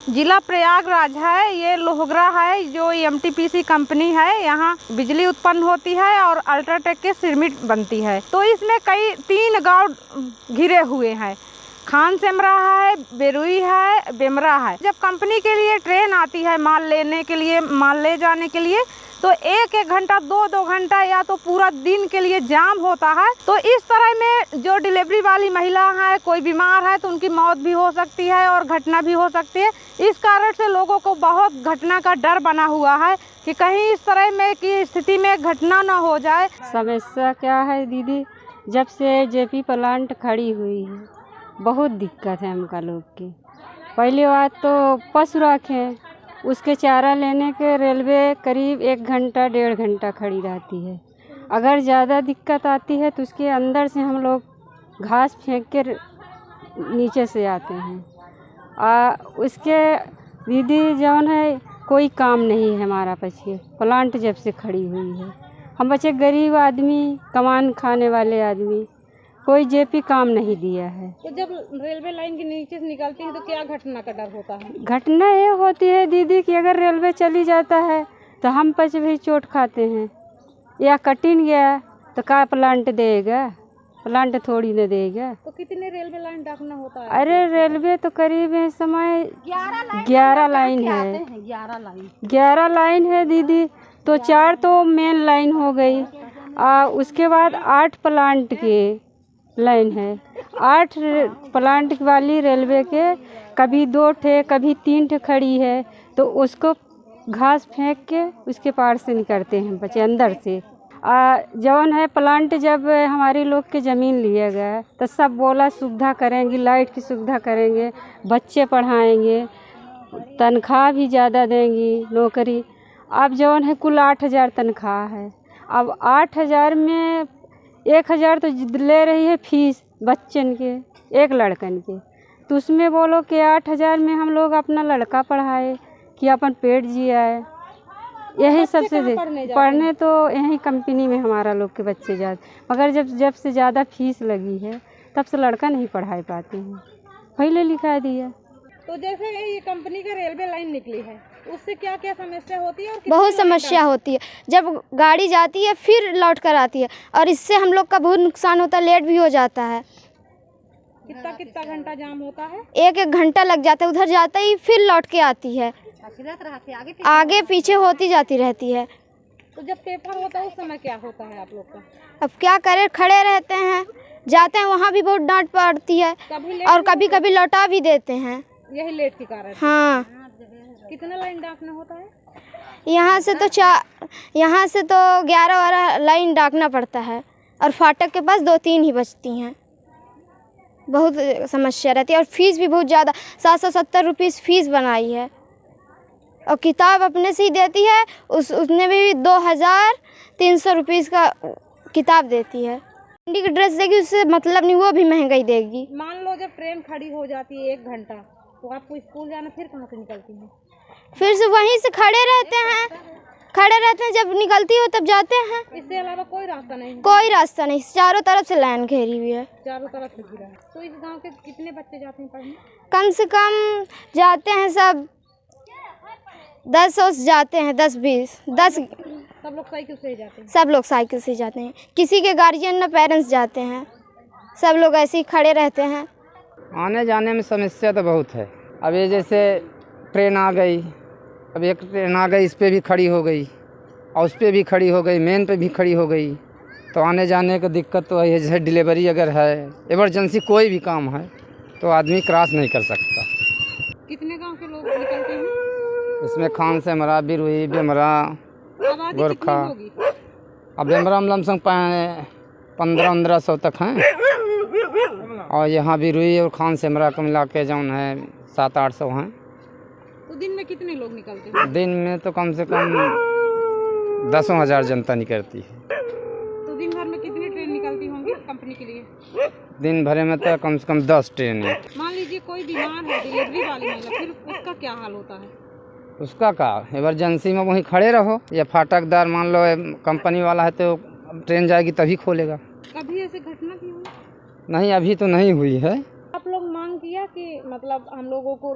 जिला प्रयागराज है। ये लोहगरा है जो एमटीपीसी कंपनी है। यहाँ बिजली उत्पन्न होती है और अल्ट्राटेक के सिरमिट बनती है। तो इसमें कई 3 गांव घिरे हुए हैं। खान सेमरा है, बेरुई है, बेमरा है। जब कंपनी के लिए ट्रेन आती है माल लेने के लिए, माल ले जाने के लिए, तो 1-1 घंटा 2-2 घंटा या तो पूरा दिन के लिए जाम होता है। तो इस तरह में जो डिलीवरी वाली महिला है, कोई बीमार है तो उनकी मौत भी हो सकती है और घटना भी हो सकती है। इस कारण से लोगों को बहुत घटना का डर बना हुआ है कि कहीं इस तरह में की स्थिति में घटना न हो जाए। समस्या क्या है दीदी, जब से जेपी प्लांट खड़ी हुई है बहुत दिक्कत है हमका लोग की। पहली बात तो पशु रखें, उसके चारा लेने के रेलवे करीब 1 घंटा 1.5 घंटा खड़ी रहती है। अगर ज़्यादा दिक्कत आती है तो उसके अंदर से हम लोग घास फेंक के नीचे से आते हैं। उसके दीदी जौन है कोई काम नहीं है हमारा पीछे। प्लांट जब से खड़ी हुई है हम बच्चे गरीब आदमी, कमान खाने वाले आदमी, कोई जेपी काम नहीं दिया है। तो जब रेलवे लाइन के नीचे से निकलती है तो क्या घटना का डर होता है? घटना ये होती है दीदी कि अगर रेलवे चली जाता है तो हम पर भी चोट खाते हैं, या कटिन गया तो का प्लांट देगा, प्लांट थोड़ी न देगा। तो कितने रेलवे लाइन डाकना होता है? अरे रेलवे तो करीब इस समय 11 लाइन है। 11 लाइन है दीदी। तो 4 तो मेन लाइन हो गई, उसके बाद 8 प्लांट के लाइन है। 8 प्लांट वाली रेलवे के कभी 2 ठे कभी 3 ठे खड़ी है। तो उसको घास फेंक के उसके पार से निकलते हैं बच्चे अंदर से। जौन है प्लांट जब हमारे लोग के ज़मीन लिया गया तो सब बोला सुविधा करेंगे, लाइट की सुविधा करेंगे, बच्चे पढ़ाएंगे, तनख्वाह भी ज़्यादा देंगी नौकरी। अब जौन है कुल 8,000 तनख्वाह है। अब 8,000 में 1,000 तो ले रही है फीस बच्चन के, एक लड़कन के। तो उसमें बोलो कि 8,000 में हम लोग अपना लड़का पढ़ाए कि अपन पेट जियाए। यही सबसे पढ़ने तो यही कंपनी में हमारा लोग के बच्चे जाते, मगर जब से ज़्यादा फीस लगी है तब से लड़का नहीं पढ़ाई पाते हैं, पहले लिखा दिया। तो जैसे ये कंपनी का रेलवे लाइन निकली है उससे क्या क्या समस्या होती है? और बहुत समस्या होती है। जब गाड़ी जाती है फिर लौट कर आती है और इससे हम लोग का बहुत नुकसान होता है, लेट भी हो जाता है। कितना घंटा जाम होता है? 1-1 घंटा लग जाता है, उधर जाता ही फिर लौट के आती है, आगे पीछे होती जाती रहती है। तो जब पेपर होता है उस समय क्या होता है आप लोग का? अब क्या करें, खड़े रहते हैं, जाते हैं वहाँ भी बहुत डांट पड़ती है और कभी कभी लौटा भी देते हैं। यही लेट के कारण? हाँ। कितना लाइन डाकना होता है? यहाँ से तो 11-12 लाइन डाकना पड़ता है और फाटक के पास 2-3 ही बचती हैं। बहुत समस्या रहती है और फीस भी बहुत ज़्यादा, 770 रुपये फीस बनाई है। और किताब अपने से ही देती है, उसने भी 2,300 रुपये का किताब देती है। ठंडी की ड्रेस देगी उससे मतलब नहीं, वो भी महंगाई देगी। मान लो जब ट्रेन खड़ी हो जाती है 1 घंटा, तो आपको स्कूल जाना फिर कहाँ से निकलती है? फिर से वहीं से खड़े रहते हैं, जब निकलती हो तब जाते हैं। इसके अलावा कोई रास्ता नहीं? कोई रास्ता नहीं, चारों तरफ से लाइन घेरी हुई है। चारों तरफ से घिरा है। तो इस गांव के कितने बच्चे जाते हैं पढ़ने? कम से कम जाते हैं सब 10 जाते हैं, 10-20। सब लोग साइकिल से ही जाते हैं? सब लोग साइकिल से जाते हैं, किसी के गार्जियन न पेरेंट्स जाते हैं, सब लोग ऐसे ही खड़े रहते हैं। आने जाने में समस्या तो बहुत है। अब ये जैसे ट्रेन आ गई, अब एक ट्रेन आ गई, इस पे भी खड़ी हो गई और उस पे भी खड़ी हो गई, मेन पे भी खड़ी हो गई, तो आने जाने का दिक्कत तो है। जैसे डिलीवरी अगर है, इमरजेंसी कोई भी काम है तो आदमी क्रॉस नहीं कर सकता। कितने गांव के लोग निकलते हैं इसमें? खान सेमरा, बिरुई, बेमरा, गोरखा। अब बेमरा में लमसम 1500 तक हैं और यहाँ बिरुई और खान सेमरा को मिला के जौन है 700-800 हैं। तो दिन में कितने लोग निकलते हैं? दिन में तो कम से कम 10,000 जनता निकलती है। तो दिन भर में कितनी ट्रेन निकलती होंगी कंपनी के लिए? दिन भर में तो कम से कम 10 ट्रेन है। मान लीजिए कोई बीमार है, डिलीवरी वाली महिला, फिर उसका क्या हाल होता है? उसका का इमरजेंसी में वहीं खड़े रहो, या फाटकदार मान लो कंपनी वाला है तो ट्रेन जाएगी तभी खोलेगा। कभी ऐसी घटना की हुई? नहीं, अभी तो नहीं हुई है। आप लोग मांग किया कि मतलब हम लोगों को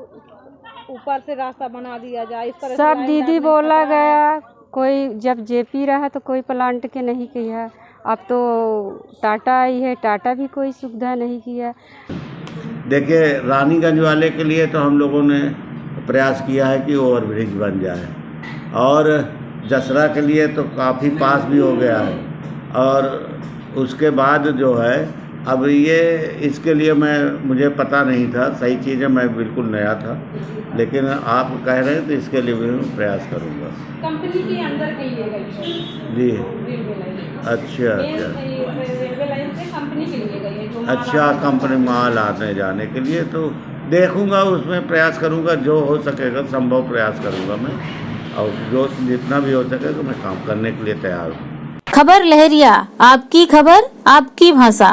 ऊपर से रास्ता बना दिया जाए इस तरह सब दीदी बोला गया, कोई जब जेपी रहा तो कोई प्लांट के नहीं किया, अब तो टाटा आई है, टाटा भी कोई सुविधा नहीं किया। देखिए, रानीगंज वाले के लिए तो हम लोगों ने प्रयास किया है कि ओवरब्रिज बन जाए, और जसरा के लिए तो काफ़ी पास भी हो गया है, और उसके बाद जो है अब ये इसके लिए मुझे पता नहीं था, सही चीज़ है, मैं बिल्कुल नया था, लेकिन आप कह रहे हैं तो इसके लिए भी मैं प्रयास करूँगा। कंपनी के अंदर के लिए गई जी, रेलवे लाइन, अच्छा रेलवे लाइन से कंपनी के लिए गई है जो अच्छा, कंपनी माल आने जाने के लिए, तो देखूँगा, उसमें प्रयास करूँगा, जो हो सकेगा संभव प्रयास करूँगा मैं, और जो जितना भी हो सकेगा मैं काम करने के लिए तैयार हूँ। खबर लहरिया, आपकी खबर आपकी भाषा।